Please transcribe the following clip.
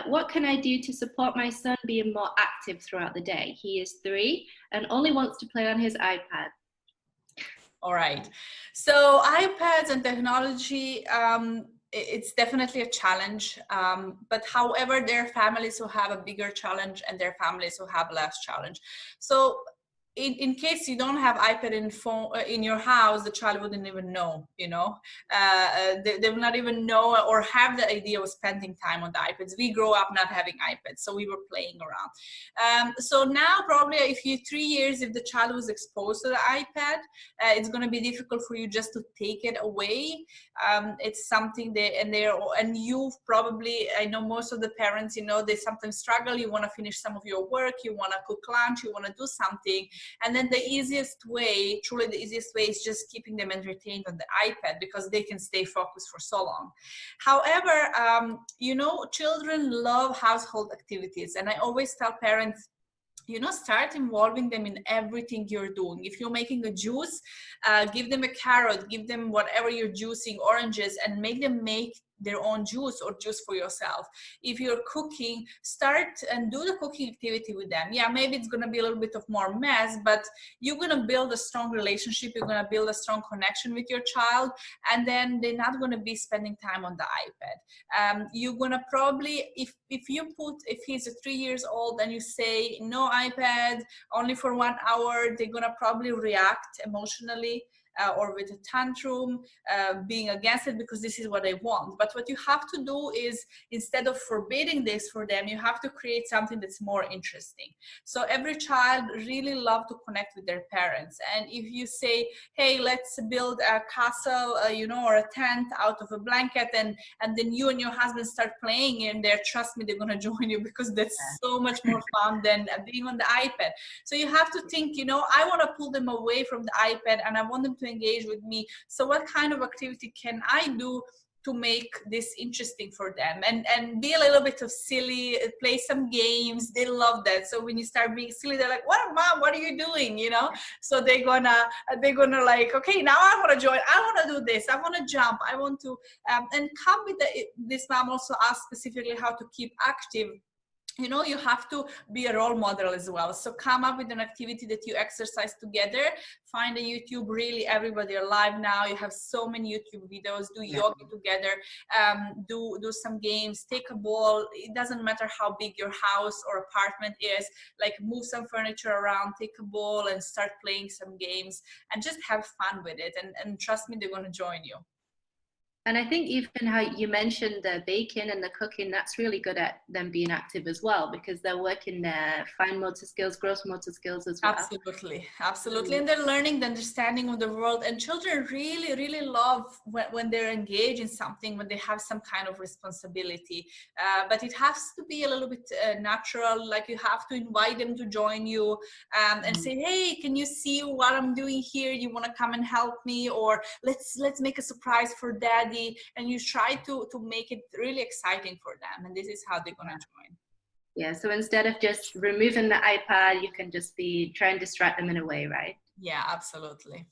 What can I do to support my son being more active throughout the day? He is 3 and only wants to play on his iPad. All right. So iPads and technology, it's definitely a challenge. But however, there are families who have a bigger challenge and there are families who have less challenge. So in case you don't have iPad in phone in your house, the child wouldn't even know, they will not even know or have the idea of spending time on the iPads. We grow up not having iPads, so we were playing around. So now probably if you 3 years, if the child was exposed to the iPad, it's going to be difficult for you just to take it away. It's something and you probably, I know most of the parents, they sometimes struggle. You want to finish some of your work, you want to cook lunch, you want to do something. And then the easiest way, truly the easiest way, is just keeping them entertained on the iPad because they can stay focused for so long. However, children love household activities. And I always tell parents, start involving them in everything you're doing. If you're making a juice, give them a carrot, give them whatever you're juicing, oranges, and make them make their own juice or juice for yourself. If you're cooking, start and do the cooking activity with them. Yeah, maybe it's going to be a little bit of more mess, but you're going to build a strong relationship. You're going to build a strong connection with your child, and then they're not going to be spending time on the iPad. You're going to probably, if he's 3 years old and you say no iPad, only for 1 hour, they're going to probably react emotionally. Or with a tantrum, being against it because this is what they want. But what you have to do is, instead of forbidding this for them, you have to create something that's more interesting. So every child really loves to connect with their parents. And if you say, hey, let's build a castle, or a tent out of a blanket, and then you and your husband start playing in there, trust me, they're going to join you because that's so much more fun than being on the iPad. So you have to think, I want to pull them away from the iPad and I want them to engage with me. So what kind of activity can I do to make this interesting for them, and be a little bit of silly, play some games. They love that. So when you start being silly, they're like, what, mom, what are you doing? So they're gonna like, okay, now I want to join, I want to do this, I want to jump, I want to and come with this mom also asked specifically how to keep active. You have to be a role model as well. So come up with an activity that you exercise together. Find a YouTube, really, everybody alive now. You have so many YouTube videos. Do yoga together. Do some games. Take a ball. It doesn't matter how big your house or apartment is. Like, move some furniture around, take a ball and start playing some games and just have fun with it. And trust me, they're going to join you. And I think even how you mentioned the baking and the cooking, that's really good at them being active as well, because they're working their fine motor skills, gross motor skills as well. Absolutely. And they're learning the understanding of the world. And children really, really love when they're engaged in something, when they have some kind of responsibility. But it has to be a little bit natural. Like, you have to invite them to join you and say, hey, can you see what I'm doing here? You want to come and help me? Or let's make a surprise for daddy. And you try to make it really exciting for them, and this is how they're going to join. Yeah, so instead of just removing the iPad, you can just try and distract them in a way, right? Yeah, absolutely.